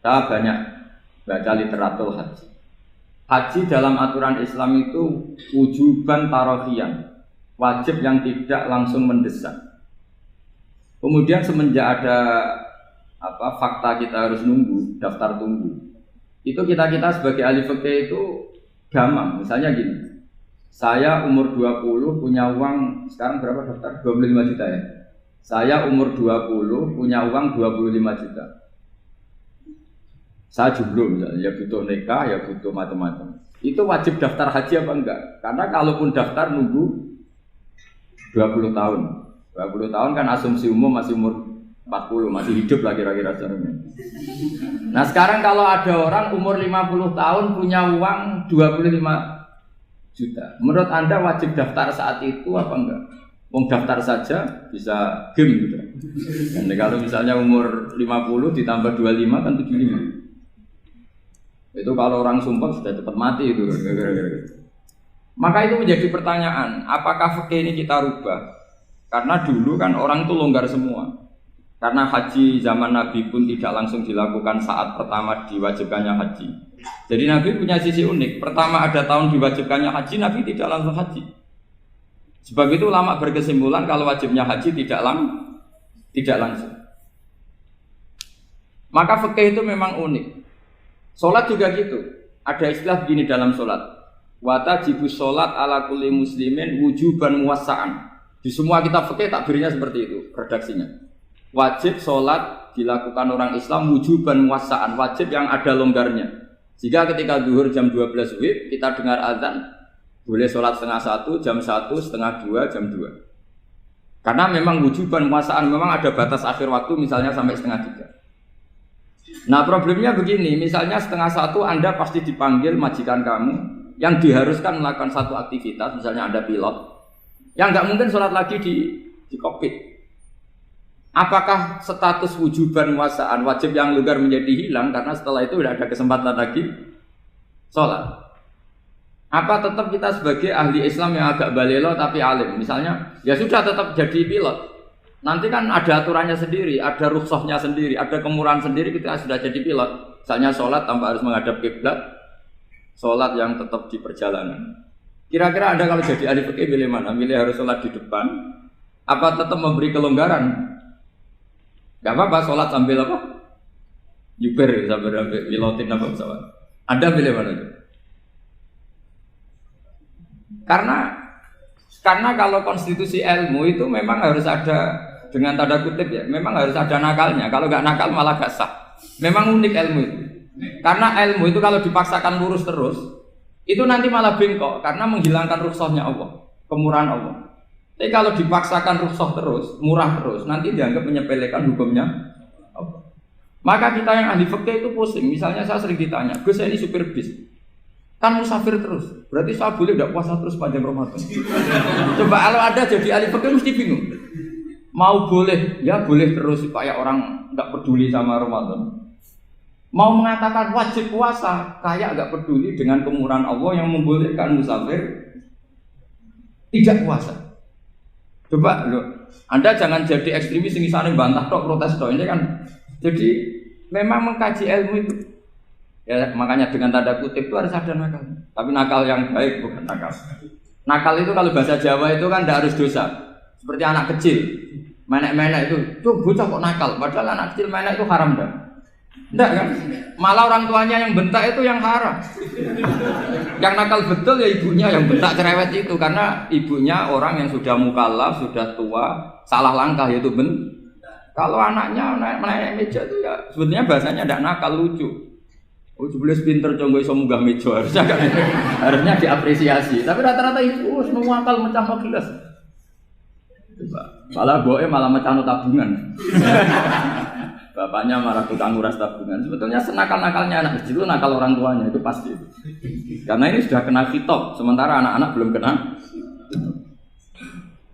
Saya banyak baca literatur haji. Haji dalam aturan Islam itu wujuban tarohian, wajib yang tidak langsung mendesak. Kemudian semenjak ada fakta kita harus nunggu, daftar tunggu, itu kita sebagai ahli fikih itu gampang. Misalnya gini, saya umur 20 punya uang, sekarang berapa daftar? 25 juta ya. Saya umur 20 punya uang 25 juta. Saya jomblo misalnya, ya butuh nikah, ya butuh macam-macam. Itu wajib daftar haji apa enggak? Karena kalaupun daftar nunggu 20 tahun. 20 tahun kan asumsi umum masih umur 40, masih hidup lah kira-kira sebenarnya. Nah sekarang kalau ada orang umur 50 tahun punya uang 25 juta. Menurut Anda wajib daftar saat itu apa enggak? Mau daftar saja bisa game gitu. Dan kalau misalnya umur 50 ditambah 25 kan 75. Itu kalau orang sumpah sudah cepat mati itu. Maka itu menjadi pertanyaan, apakah fikih ini kita rubah? Karena dulu kan orang itu longgar semua. Karena haji zaman Nabi pun tidak langsung dilakukan saat pertama diwajibkannya haji. Jadi Nabi punya sisi unik. Pertama ada tahun diwajibkannya haji, Nabi tidak langsung haji. Sebab itu ulama berkesimpulan kalau wajibnya haji tidak langsung. Maka fikih itu memang unik. Sholat juga gitu. Ada istilah begini dalam sholat. Watajibus sholat ala kulli muslimin wujuban muwassa'an. Di semua kitab fikih takbirnya seperti itu redaksinya. Wajib sholat dilakukan orang Islam wujuban muwassa'an, wajib yang ada longgarnya. Jika ketika zuhur jam 12 WIB kita dengar azan, boleh sholat setengah 1, jam 1, setengah 2, jam 2. Karena memang wujuban muwassa'an, memang ada batas akhir waktu misalnya sampai setengah 3. Nah problemnya begini, misalnya setengah 1 Anda pasti dipanggil majikan kamu yang diharuskan melakukan satu aktivitas, misalnya Anda pilot, yang nggak mungkin sholat lagi di kokpit. Apakah status wujuban muwassa'an, wajib yang longgar menjadi hilang karena setelah itu tidak ada kesempatan lagi sholat? Apa tetap kita sebagai ahli Islam yang agak balelo tapi alim, misalnya ya sudah tetap jadi pilot? Nanti kan ada aturannya sendiri, ada rukhsahnya sendiri, ada kemurahan sendiri ketika sudah jadi pilot. Misalnya sholat tanpa harus menghadap kiblat, sholat yang tetap di perjalanan. Kira-kira Anda kalau jadi ahli fikih pilih mana? Pilih harus sholat di depan, apa tetap memberi kelonggaran? Gak apa-apa, sholat sambil apa? Yuber, sambil pilotin apa pesawat. Anda pilih mana itu? Karena kalau konstitusi ilmu itu memang harus ada, dengan tanda kutip ya, memang harus ada nakalnya. Kalau nggak nakal malah gak sah. Memang unik ilmu itu. Karena ilmu itu kalau dipaksakan lurus terus, itu nanti malah bengkok karena menghilangkan rukhsahnya Allah, kemurahan Allah. Tapi kalau dipaksakan rukhsah terus, murah terus, nanti dianggap menyepelekan hukumnya Allah. Maka kita yang ahli fikih itu pusing. Misalnya saya sering ditanya, Gus saya ini supir bis, kan musafir terus, berarti saya boleh tidak puasa terus panjang Ramadan? Coba kalau ada jadi ahli fikih mesti bingung. Mau boleh, ya boleh terus supaya orang tidak peduli sama Ramadan. Mau mengatakan wajib puasa, kayak nggak peduli dengan kemurahan Allah yang membolehkan musafir tidak puasa. Coba loh, Anda jangan jadi ekstremis yang misalnya bantah tok protes tok ini kan. Jadi memang mengkaji ilmu itu. Ya makanya dengan tanda kutip itu harus ada nakal. Tapi nakal yang baik bukan nakal. Nakal itu kalau bahasa Jawa itu kan tidak harus dosa. Seperti anak kecil, menek-menek itu, tuh bocah kok nakal. Padahal anak kecil menek itu haram dah. Enggak kan? Malah orang tuanya yang bentak itu yang haram. Yang nakal betul ya ibunya yang bentak cerewet itu, karena ibunya orang yang sudah mukallaf, sudah tua, salah langkah yaitu Kalau anaknya naik meja itu ya sebetulnya bahasanya tidak nakal, lucu. Oh, jelas pinter conggo iso munggah meja, harusnya diapresiasi. Tapi rata-rata itu semua akal mecah gelas. Malah boe malah mecah tabungan. Bapaknya marah tukang nguras tabungan. Sebetulnya senakal-nakalnya anak kecil itu nakal orang tuanya, itu pasti. Karena ini sudah kena khitab, sementara anak-anak belum kena.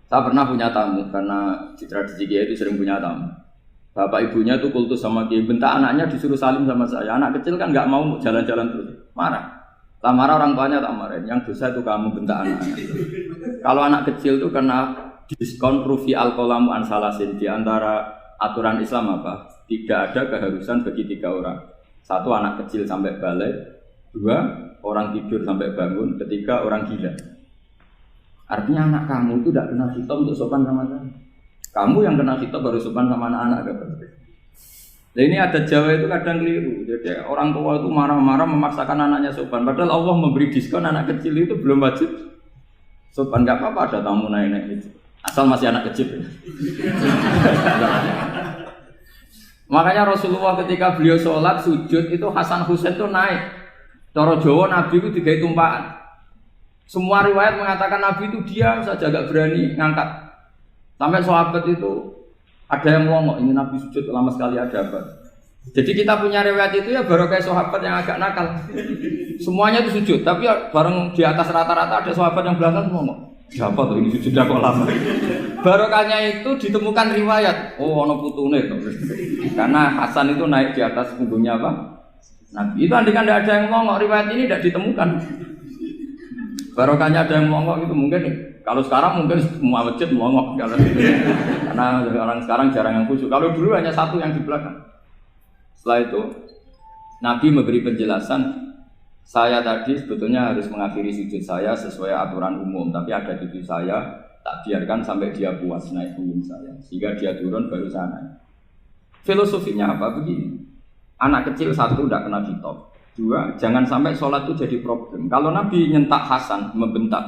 Saya pernah punya tamu, karena di tradisi Kiai itu sering punya tamu. Bapak ibunya itu kultus sama Kiai, bentak anaknya disuruh salim sama saya. Anak kecil kan nggak mau jalan-jalan terus, marah. Tak marah orang tuanya tak marahin. Yang dosa itu kamu bentak anak-anak. Kalau anak kecil itu kena diskon rufi al-qalamu an salasin. Di antara aturan Islam apa? Tidak ada keharusan bagi 3 orang. Satu, anak kecil sampai balik. Dua, orang tidur sampai bangun. Ketiga, orang gila. Artinya anak kamu itu tidak kenal khitab untuk sopan sama kamu. Kamu yang kenal khitab baru sopan sama anak-anak. Nah ini ada Jawa itu kadang keliru. Jadi orang tua itu marah-marah memaksakan anaknya sopan. Padahal Allah memberi diskon anak kecil itu belum wajib sopan. Gak apa-apa ada tamu naik-naik itu. Asal masih anak kecil. Makanya Rasulullah ketika beliau sholat sujud itu Hasan Husain itu naik. Cara Jawa Nabi itu digawe tumpakan. Semua riwayat mengatakan Nabi itu diam saja, gak berani ngangkat. Sampai sahabat itu ada yang ngomong, ini Nabi sujud lama sekali ada apa? Jadi kita punya riwayat itu ya baru kayak sahabat yang agak nakal. Semuanya itu sujud, tapi bareng di atas rata-rata ada sahabat yang belakang ngomong, siapa tuh ini sujud kok lama? Barokahnya itu ditemukan riwayat, oh ono putune tuh. Karena Hasan itu naik di atas punggungnya apa? Nabi itu andai kan tidak ada yang ngomong, riwayat ini tidak ditemukan. Barokahnya ada yang ngomong itu mungkin. Kalau sekarang mungkin semua masjid melongok karena orang sekarang jarang yang khusyuk. Kalau dulu hanya satu yang di belakang. Setelah itu Nabi memberi penjelasan, saya tadi sebetulnya harus mengakhiri sujud saya sesuai aturan umum, tapi ada cucu saya tak biarkan sampai dia puas naik punggung saya, sehingga dia turun baru saya naik. Filosofinya apa? Begini, anak kecil satu tidak kena kitab, dua jangan sampai sholat itu jadi problem. Kalau Nabi nyentak Hasan membentak,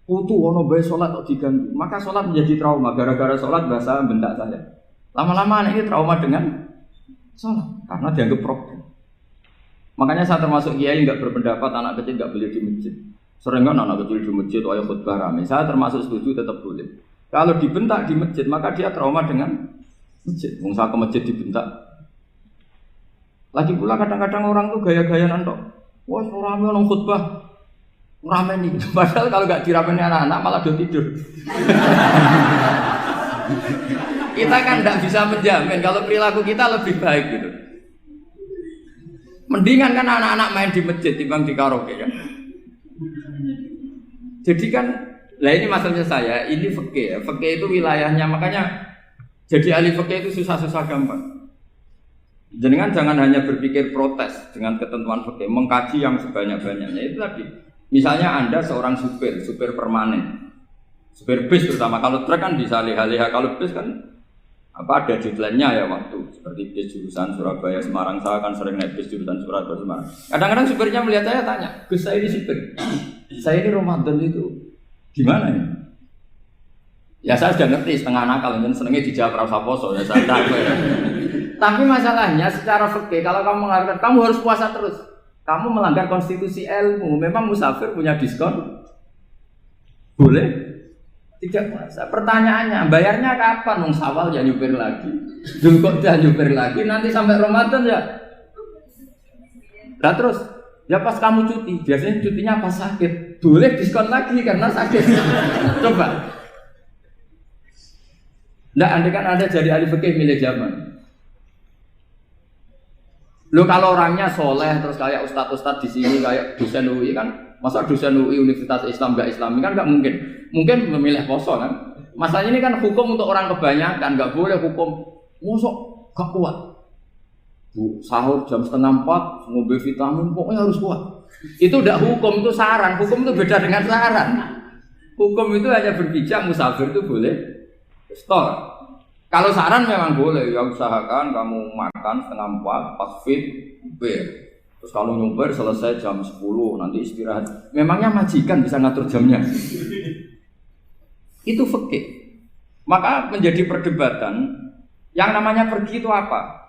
putu ono bae sholat kok diganggu, maka sholat menjadi trauma. Gara-gara sholat bahasa bentak saya. Lama-lama anak ini trauma dengan sholat karena dianggap problem. Makanya saya termasuk kiai nggak berpendapat anak kecil nggak boleh di masjid. Sering kan anak kecil di masjid, ayo khutbah rame. Saya termasuk setuju tetap boleh. Kalau dibentak di masjid maka dia trauma dengan masjid. Mungkin ke masjid dibentak. Lagi pula kadang-kadang orang tuh gaya-gayaan tok. Wah, rame orang khutbah. Ramen nih, padahal kalau nggak diramein anak-anak malah udah tidur. Kita kan nggak bisa menjamin kalau perilaku kita lebih baik gitu. Mendingan kan anak-anak main di masjid timbang di karaoke kan. Jadi kan, lah ini masalahnya saya, ini fikih ya. Fikih itu wilayahnya, makanya jadi ahli fikih itu susah-susah gampang. Jangan hanya berpikir protes dengan ketentuan fikih, mengkaji yang sebanyak-banyaknya itu tadi. Misalnya Anda seorang supir permanen, supir bis terutama, kalau truk kan bisa liha-liha, kalau bis kan ada deadline-nya ya waktu, seperti bis jurusan Surabaya Semarang, saya kan sering naik bis jurusan Surabaya Semarang. Kadang-kadang supirnya melihat saya tanya, Gus saya ini supir, saya ini Ramadan itu gimana ya? Ya saya sudah ngerti setengah nakal, dan senengnya dijawab rasa poso ya saya tahu ya. Tapi masalahnya secara fikih kalau kamu mengharapkan kamu harus puasa terus. Kamu melanggar konstitusi ilmu, memang musafir punya diskon? Boleh? Tidak puasa. Pertanyaannya, bayarnya kapan? Nung Sawal ya nyupir lagi, Dzulqa'dah nyupir lagi, nanti sampai Ramadan ya. Nah terus, ya pas kamu cuti, biasanya cutinya pas sakit, boleh diskon lagi karena sakit. Coba. Nggak, andai kan Anda jadi ahli fikih milih zaman. Lo kalau orangnya soleh terus kayak ustadz di sini kayak dosen UI kan, masa dosen UI Universitas Islam nggak Islami kan nggak mungkin. Mungkin memilih poso kan. Masalahnya ini kan hukum untuk orang kebanyakan, nggak boleh hukum mosok gak kuat. Bu, sahur jam 3:30 ngombe vitamin pokoknya harus kuat. Itu udah hukum, itu saran. Hukum itu beda dengan saran. Hukum itu hanya berpijak musafir itu boleh store. Kalau saran memang boleh, ya usahakan kamu makan 3:30 pas fit, bir. Terus kalau nyumpir selesai jam 10, nanti istirahat. Memangnya majikan bisa ngatur jamnya? Itu fikih. Maka menjadi perdebatan, yang namanya pergi itu apa?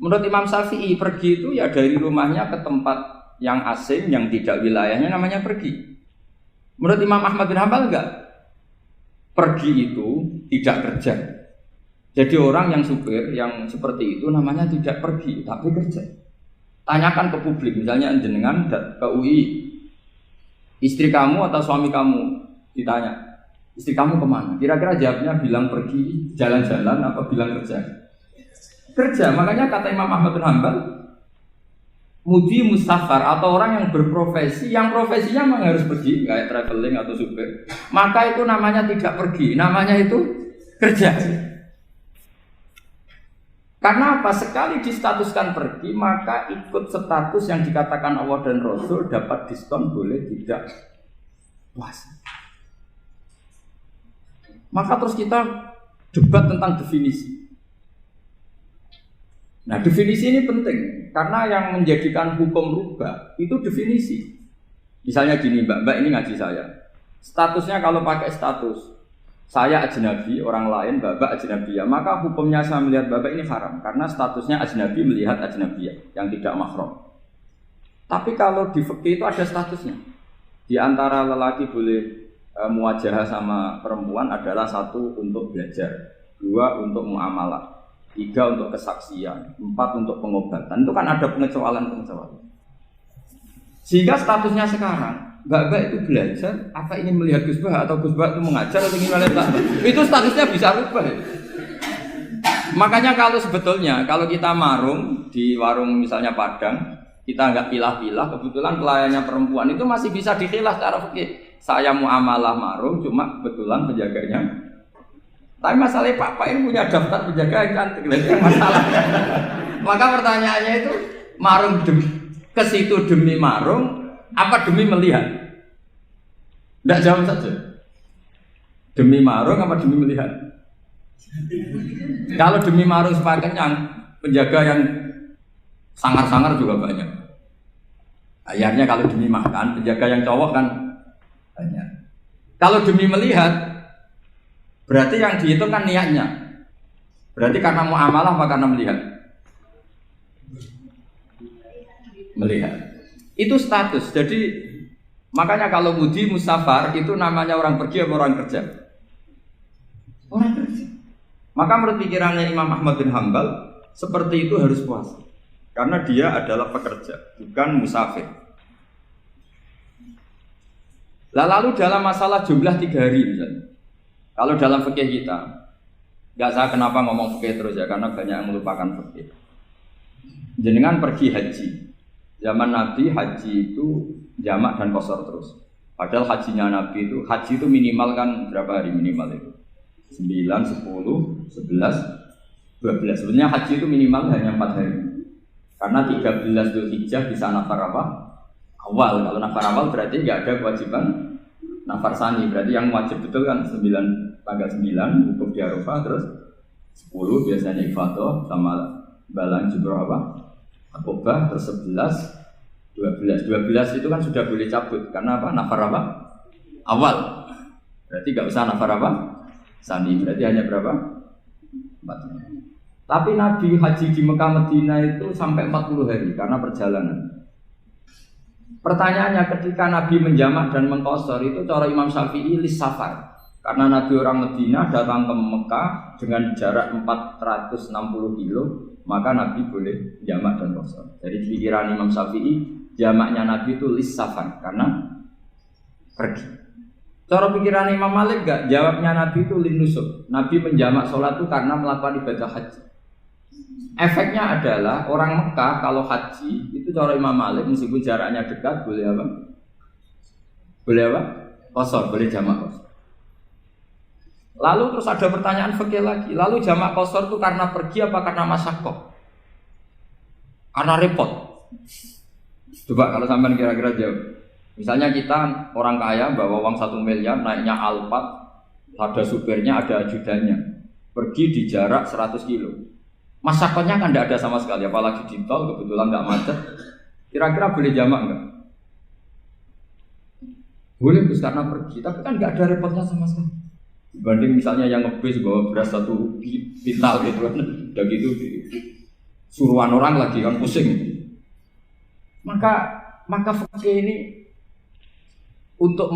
Menurut Imam Syafi'i, pergi itu ya dari rumahnya ke tempat yang asing, yang tidak wilayahnya namanya pergi. Menurut Imam Ahmad bin Hanbal enggak? Pergi itu tidak kerja. Jadi orang yang supir yang seperti itu namanya tidak pergi tapi kerja. Tanyakan ke publik, misalnya jenengan ke UI, istri kamu atau suami kamu ditanya, istri kamu kemana? Kira-kira jawabnya bilang pergi jalan-jalan apa bilang kerja? Kerja. Makanya kata Imam Ahmad bin Hanbal, mudi musafar atau orang yang berprofesi, yang profesinya memang harus pergi, kayak traveling atau supir, maka itu namanya tidak pergi, namanya itu kerja. Karena apa? Sekali distatuskan pergi, maka ikut status yang dikatakan Allah dan Rasul dapat diskon, boleh tidak puasa. Maka terus kita debat tentang definisi. Nah, definisi ini penting karena yang menjadikan hukum rubah itu definisi. Misalnya gini, Mbak ini ngaji saya. Statusnya kalau pakai status saya ajnabi, orang lain Bapak ajnabiyah, maka hukumnya saya melihat Bapak ini haram karena statusnya ajnabi melihat ajnabiyah yang tidak mahram. Tapi kalau di fikih itu ada statusnya. Di antara lelaki boleh muwajahah sama perempuan adalah 1 untuk belajar, 2 untuk muamalah, 3 untuk kesaksian, 4 untuk pengobatan. Itu kan ada pengecualian. Sehingga statusnya sekarang Mbak itu belajar, apa ingin melihat Gus Bah atau Gus Bah itu mengajar atau ingin melihat itu statusnya bisa rubah. Makanya kalau sebetulnya kalau kita marung di warung misalnya Padang, kita nggak pilah-pilah, kebetulan pelayannya perempuan itu masih bisa dikhilaf secara fikih. Saya muamalah marung, cuma kebetulan penjaganya. Tapi masalahnya Pak ini punya daftar penjaga yang cantik, itu masalah. Maka pertanyaannya itu marung ke situ demi marung apa demi melihat? Tidak jawab saja. Demi marung apa demi melihat? Kalau demi marung supaya kenyang, penjaga yang sangar-sangar juga banyak. Akhirnya kalau demi makan, penjaga yang cowok kan banyak. Kalau demi melihat, berarti yang dihitung kan niatnya. Berarti karena muamalah apa karena melihat? Melihat. Itu status. Jadi makanya kalau mudi musafar itu namanya orang pergi atau orang kerja? Orang kerja. Maka menurut pikirannya Imam Ahmad bin Hambal seperti itu harus puasa. Karena dia adalah pekerja, bukan musafir. Lalu dalam masalah jumlah 3 hari misalnya. Kalau dalam fikih kita, nggak saya kenapa ngomong fikih terus ya, karena banyak yang melupakan fikih. Jenengan pergi haji. Zaman Nabi haji itu jamak dan qashar terus. Padahal hajinya Nabi itu, haji itu minimal kan berapa hari minimal itu? 9, 10, 11, 12. Sebenarnya haji itu minimal hanya 4 hari. Karena 13 Dzulhijjah bisa nafar apa? Awal. Kalau nafar awal berarti nggak ada kewajiban nafar sani. Berarti yang wajib betul kan 9, tanggal 9 wukuf di Arafah, terus 10 biasanya ifadah sama balang jumroh apa? Akobah, terus 12 itu kan sudah boleh cabut karena apa? Nafar apa? Awal. Berarti nggak usah nafar apa? Sani. Berarti hanya berapa? 4. Tapi Nabi haji di Mekah Medina itu sampai 40 hari karena perjalanan. Pertanyaannya ketika Nabi menjamak dan mengqashar itu cara Imam Syafi'i lis safar. Karena Nabi orang Medina datang ke Mekah dengan jarak 460 kilo, maka Nabi boleh jamak dan qashar. Jadi pikiran Imam Syafi'i, jamaknya Nabi itu lis safar karena pergi. Cara pikiran Imam Malik enggak, jawabnya Nabi itu lin nusuk. Nabi menjamak sholat itu karena melakukan ibadah haji. Efeknya adalah orang Mekah kalau haji itu cara Imam Malik meskipun jaraknya dekat boleh apa? Boleh apa? Qashar, boleh jamak qashar. Lalu terus ada pertanyaan fikih lagi. Lalu jamak qashar itu karena pergi apa karena masyaqqah? Karena repot. Coba kalau sampean kira-kira jawab. Misalnya kita orang kaya bawa uang 1 miliar naiknya Alphard, ada supirnya, ada ajudannya. Pergi di jarak 100 kilo. Masyaqqahnya kan tidak ada sama sekali, apalagi di tol kebetulan nggak macet. Kira-kira boleh jamak nggak? Boleh Gus karena pergi, tapi kan nggak ada repotnya sama sekali. Dibanding misalnya yang ngebis bawa beras 1 pintal gitu kan, udah gitu suruhan orang lagi kan pusing. Maka fikih ini untuk